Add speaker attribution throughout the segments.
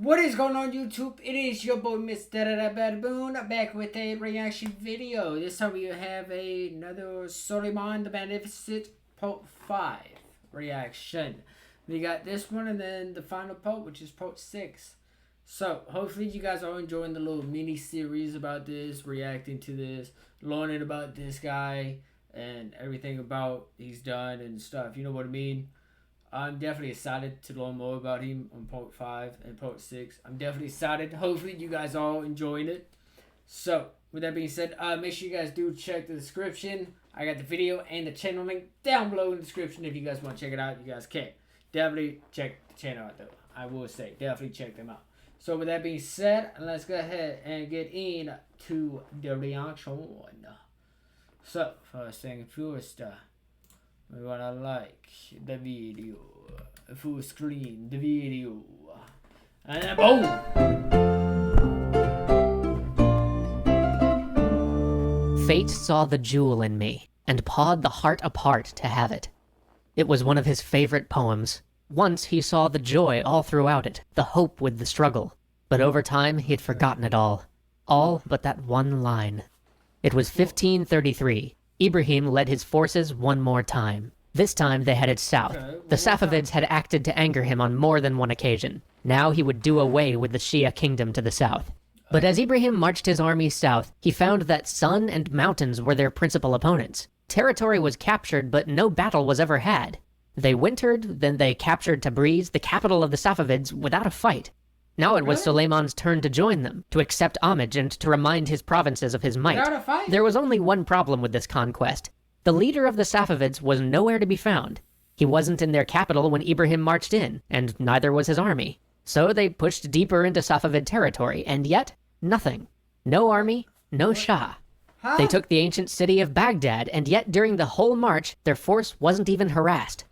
Speaker 1: What is going on YouTube? It is your boy MrBaboon back with a reaction video. This time we have another Suleiman the Magnificent Part 5 reaction. We got this one and then the final part, which is Part 6. So hopefully you guys are enjoying the little mini series about this, reacting to this, learning about this guy and everything about he's done and stuff. You know what I mean? I'm definitely excited to learn more about him on part 5 and part 6. I'm definitely excited. Hopefully you guys are all enjoying it. So, with that being said, make sure you guys do check the description. I got the video and the channel link down below in the description. If you guys want to check it out, you guys can. Definitely check the channel out though. I will say, definitely check them out. So, with that being said, let's go ahead and get into the reaction. So, first thing first, we wanna like the video, full screen, the video, and then boom!
Speaker 2: Fate saw the jewel in me, and pawed the heart apart to have it. It was one of his favorite poems. Once he saw the joy all throughout it, the hope with the struggle. But over time he had forgotten it all. All but that one line. It was 1533. Ibrahim led his forces one more time. This time they headed south. The Safavids had acted to anger him on more than one occasion. Now he would do away with the Shia kingdom to the south. But as Ibrahim marched his army south, he found that sun and mountains were their principal opponents. Territory was captured, but no battle was ever had. They wintered, then they captured Tabriz, the capital of the Safavids, without a fight. Now it was Suleiman's turn to join them, to accept homage and to remind his provinces of his might. There was only one problem with this conquest. The leader of the Safavids was nowhere to be found. He wasn't in their capital when Ibrahim marched in, and neither was his army. So they pushed deeper into Safavid territory, and yet, nothing. No army, no Shah. They took the ancient city of Baghdad, and yet during the whole march, their force wasn't even harassed.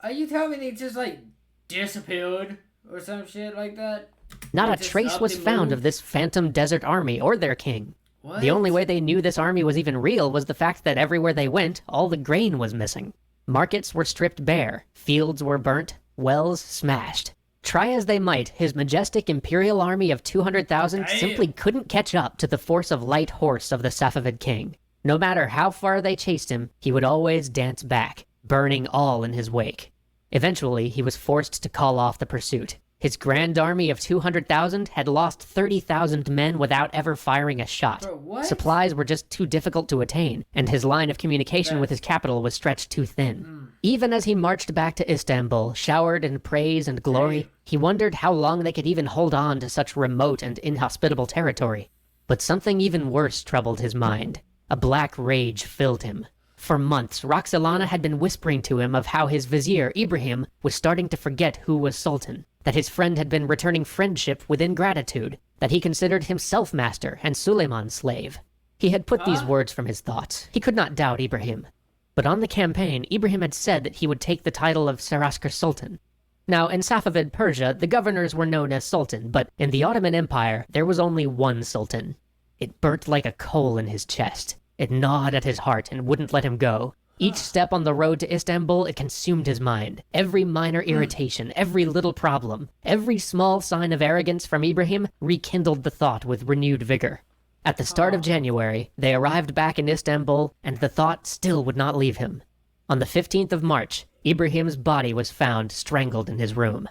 Speaker 1: Are you telling me they just, like, disappeared? Or some shit like that?
Speaker 2: Not a trace was found of this phantom desert army or their king.
Speaker 1: What?
Speaker 2: The only way they knew this army was even real was the fact that everywhere they went, all the grain was missing. Markets were stripped bare, fields were burnt, wells smashed. Try as they might, his majestic imperial army of 200,000 simply couldn't catch up to the force of light horse of the Safavid king. No matter how far they chased him, he would always dance back, burning all in his wake. Eventually, he was forced to call off the pursuit. His grand army of 200,000 had lost 30,000 men without ever firing a shot. Supplies were just too difficult to attain, and his line of communication with his capital was stretched too thin. Even as he marched back to Istanbul, showered in praise and glory, he wondered how long they could even hold on to such remote and inhospitable territory. But something even worse troubled his mind. A black rage filled him. For months, Roxolana had been whispering to him of how his vizier, Ibrahim, was starting to forget who was sultan, that his friend had been returning friendship with ingratitude, that he considered himself master and Suleiman slave. He had put these words from his thoughts. He could not doubt Ibrahim. But on the campaign, Ibrahim had said that he would take the title of Saraskar Sultan. Now, in Safavid Persia, the governors were known as sultan, but in the Ottoman Empire, there was only one sultan. It burnt like a coal in his chest. It gnawed at his heart and wouldn't let him go. Each step on the road to Istanbul, it consumed his mind. Every minor irritation, every little problem, every small sign of arrogance from Ibrahim rekindled the thought with renewed vigor. At the start of January, they arrived back in Istanbul, and the thought still would not leave him. On the 15th of March, Ibrahim's body was found strangled in his room.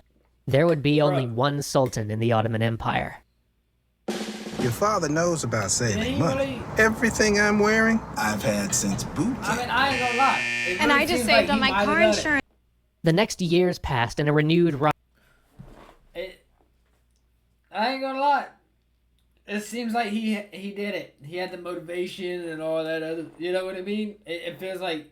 Speaker 2: There would be only one sultan in the Ottoman Empire.
Speaker 3: Your father knows about saving money. Everything I'm wearing, I've had since boot camp.
Speaker 1: I mean, I ain't gonna lie.
Speaker 4: And I just saved on my car insurance.
Speaker 2: The next years passed in a renewed
Speaker 1: I ain't gonna lie. It seems like he did it. He had the motivation and all that other. You know what I mean? It feels like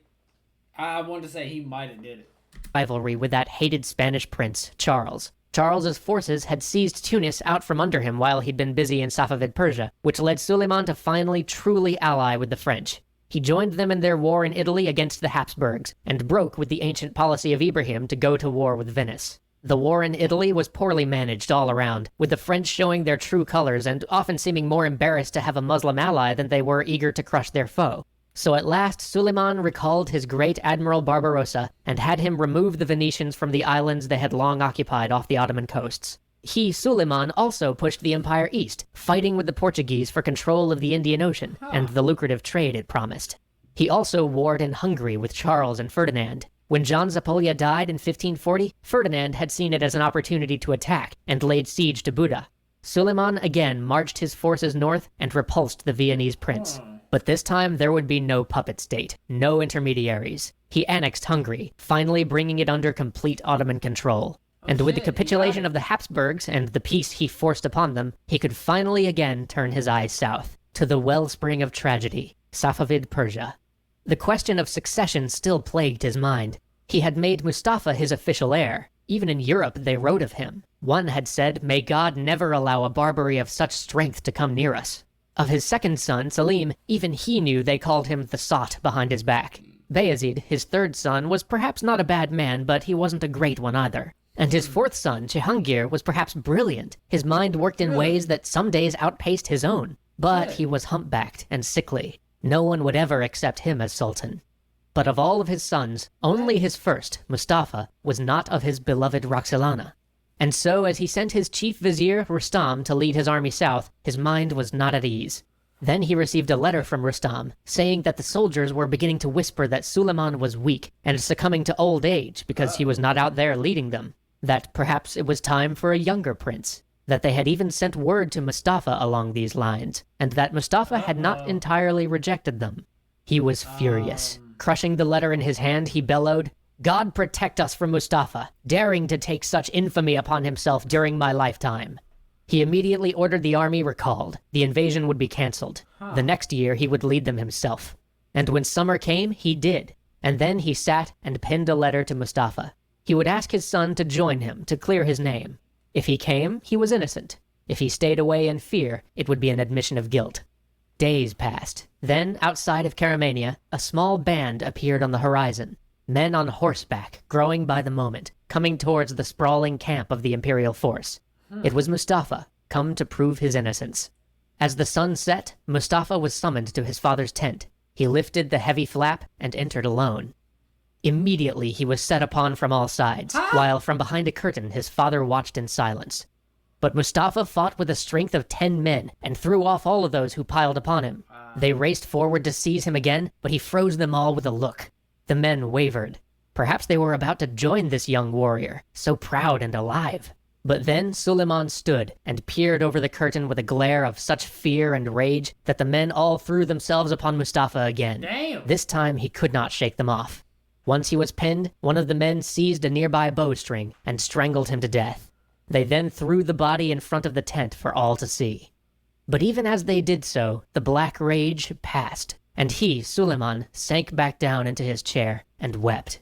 Speaker 1: I want to say he might have did it.
Speaker 2: rivalry with that hated Spanish prince, Charles. Charles's forces had seized Tunis out from under him while he'd been busy in Safavid Persia, which led Suleiman to finally truly ally with the French. He joined them in their war in Italy against the Habsburgs, and broke with the ancient policy of Ibrahim to go to war with Venice. The war in Italy was poorly managed all around, with the French showing their true colors and often seeming more embarrassed to have a Muslim ally than they were eager to crush their foe. So at last Suleiman recalled his great Admiral Barbarossa and had him remove the Venetians from the islands they had long occupied off the Ottoman coasts. Suleiman, also pushed the empire east, fighting with the Portuguese for control of the Indian Ocean and the lucrative trade it promised. He also warred in Hungary with Charles and Ferdinand. When John Zapolya died in 1540, Ferdinand had seen it as an opportunity to attack and laid siege to Buda. Suleiman again marched his forces north and repulsed the Viennese prince. But this time there would be no puppet state, no intermediaries. He annexed Hungary, finally bringing it under complete Ottoman control. And with the capitulation of the Habsburgs and the peace he forced upon them, he could finally again turn his eyes south, to the wellspring of tragedy, Safavid Persia. The question of succession still plagued his mind. He had made Mustafa his official heir. Even in Europe they wrote of him. One had said, "May God never allow a Barbary of such strength to come near us." Of his second son, Selim, even he knew they called him the sot behind his back. Bayezid, his third son, was perhaps not a bad man, but he wasn't a great one either. And his fourth son, Cihangir, was perhaps brilliant. His mind worked in ways that some days outpaced his own. But he was humpbacked and sickly. No one would ever accept him as sultan. But of all of his sons, only his first, Mustafa, was not of his beloved Roxelana. And so, as he sent his chief vizier, Rustam, to lead his army south, his mind was not at ease. Then he received a letter from Rustam, saying that the soldiers were beginning to whisper that Suleiman was weak and succumbing to old age because he was not out there leading them. That perhaps it was time for a younger prince. That they had even sent word to Mustafa along these lines, and that Mustafa had not entirely rejected them. He was furious. Crushing the letter in his hand, he bellowed, "God protect us from Mustafa, daring to take such infamy upon himself during my lifetime." He immediately ordered the army recalled. The invasion would be cancelled. The next year he would lead them himself. And when summer came, he did. And then he sat and penned a letter to Mustafa. He would ask his son to join him, to clear his name. If he came, he was innocent. If he stayed away in fear, it would be an admission of guilt. Days passed. Then, outside of Karamania, a small band appeared on the horizon. Men on horseback, growing by the moment, coming towards the sprawling camp of the imperial force. It was Mustafa, come to prove his innocence. As the sun set, Mustafa was summoned to his father's tent. He lifted the heavy flap and entered alone. Immediately he was set upon from all sides, while from behind a curtain his father watched in silence. But Mustafa fought with the strength of 10 men and threw off all of those who piled upon him. They raced forward to seize him again, but he froze them all with a look. The men wavered. Perhaps they were about to join this young warrior, so proud and alive. But then Suleiman stood and peered over the curtain with a glare of such fear and rage that the men all threw themselves upon Mustafa again.
Speaker 1: Damn.
Speaker 2: This time he could not shake them off. Once he was pinned, one of the men seized a nearby bowstring and strangled him to death. They then threw the body in front of the tent for all to see. But even as they did so, the black rage passed, and he, Suleiman, sank back down into his chair and wept.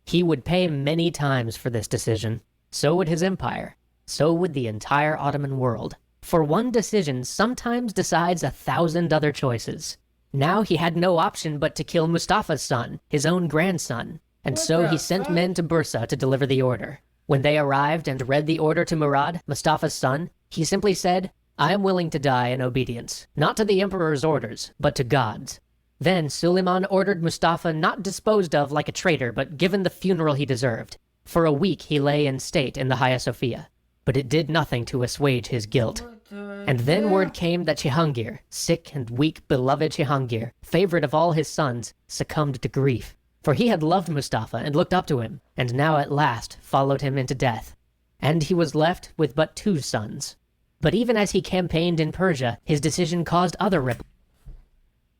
Speaker 2: He would pay many times for this decision. So would his empire. So would the entire Ottoman world. For one decision sometimes decides 1,000 other choices. Now he had no option but to kill Mustafa's son, his own grandson, and so he sent men to Bursa to deliver the order. When they arrived and read the order to Murad, Mustafa's son, he simply said, "I am willing to die in obedience, not to the emperor's orders, but to God's." Then Suleiman ordered Mustafa not disposed of like a traitor, but given the funeral he deserved. For a week he lay in state in the Hagia Sophia, but it did nothing to assuage his guilt. And then word came that Cihangir, sick and weak beloved Cihangir, favorite of all his sons, succumbed to grief. For he had loved Mustafa and looked up to him, and now at last followed him into death. And he was left with but 2 sons. But even as he campaigned in Persia, his decision caused other rebels.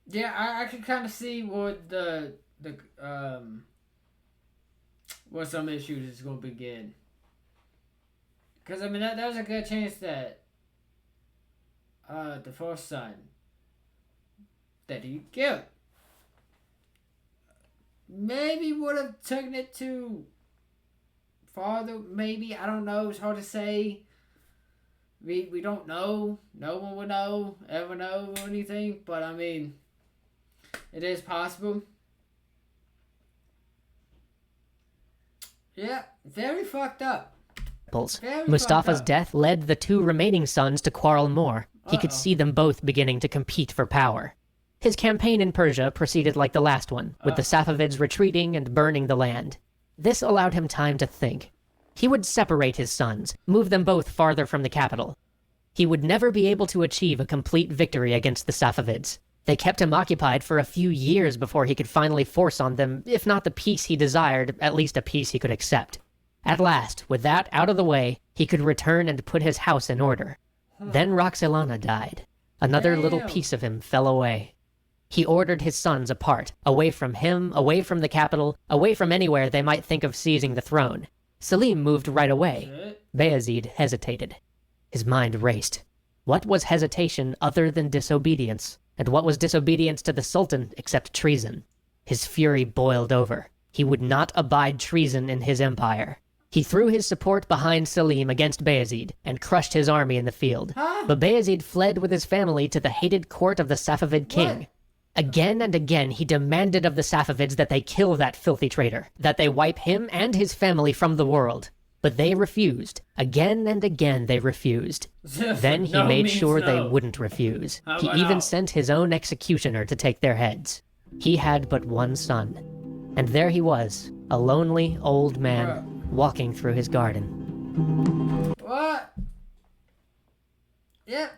Speaker 1: Yeah, I can kind of see what what some issues is going to begin. Because, I mean, there's a good chance that the first son that he killed maybe would have taken it to farther. Maybe, I don't know. It's hard to say. We don't know. No one would know, ever know anything. But, I mean, it is possible. Yeah, very fucked up.
Speaker 2: Mustafa's death led the 2 remaining sons to quarrel more. He could see them both beginning to compete for power. His campaign in Persia proceeded like the last one, with the Safavids retreating and burning the land. This allowed him time to think. He would separate his sons, move them both farther from the capital. He would never be able to achieve a complete victory against the Safavids. They kept him occupied for a few years before he could finally force on them, if not the peace he desired, at least a peace he could accept. At last, with that out of the way, he could return and put his house in order. Then Roxelana died. Another little piece of him fell away. He ordered his sons apart, away from him, away from the capital, away from anywhere they might think of seizing the throne. Selim moved right away. Bayezid hesitated. His mind raced. What was hesitation other than disobedience? And what was disobedience to the Sultan except treason? His fury boiled over. He would not abide treason in his empire. He threw his support behind Selim against Bayezid and crushed his army in the field. But Bayezid fled with his family to the hated court of the Safavid king. What? Again and again he demanded of the Safavids that they kill that filthy traitor, that they wipe him and his family from the world. But they refused. Again and again they refused. Then he made sure they wouldn't refuse. He even sent his own executioner to take their heads. He had but one son. And there he was, a lonely old man, walking through his garden.
Speaker 1: What? Yep.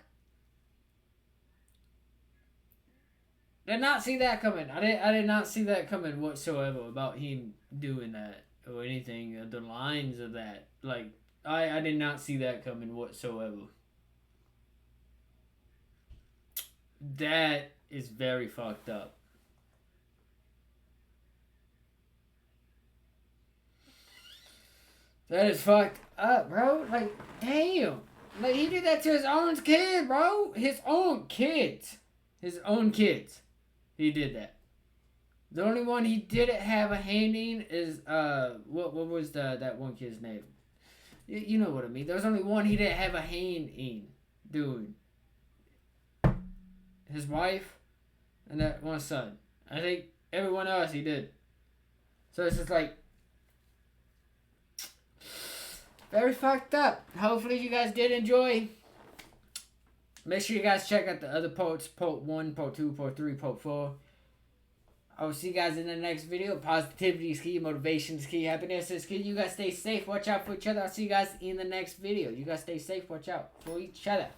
Speaker 1: Did not see that coming. I did not see that coming whatsoever about him doing that or anything. The lines of that, like I did not see that coming whatsoever. That is very fucked up. That is fucked up, bro. Like, damn. Like, he did that to his own kid, bro. His own kids. His own kids. He did that. The only one he didn't have a hand in is, what was that one kid's name? You know what I mean. There was only one he didn't have a hand in doing. His wife and that one son. I think everyone else he did. So it's just like, very fucked up. Hopefully you guys did enjoy. Make sure you guys check out the other parts. Part 1, Part 2, Part 3, Part 4. I will see you guys in the next video. Positivity is key. Motivation is key. Happiness is key. You guys stay safe. Watch out for each other. I'll see you guys in the next video. You guys stay safe. Watch out for each other.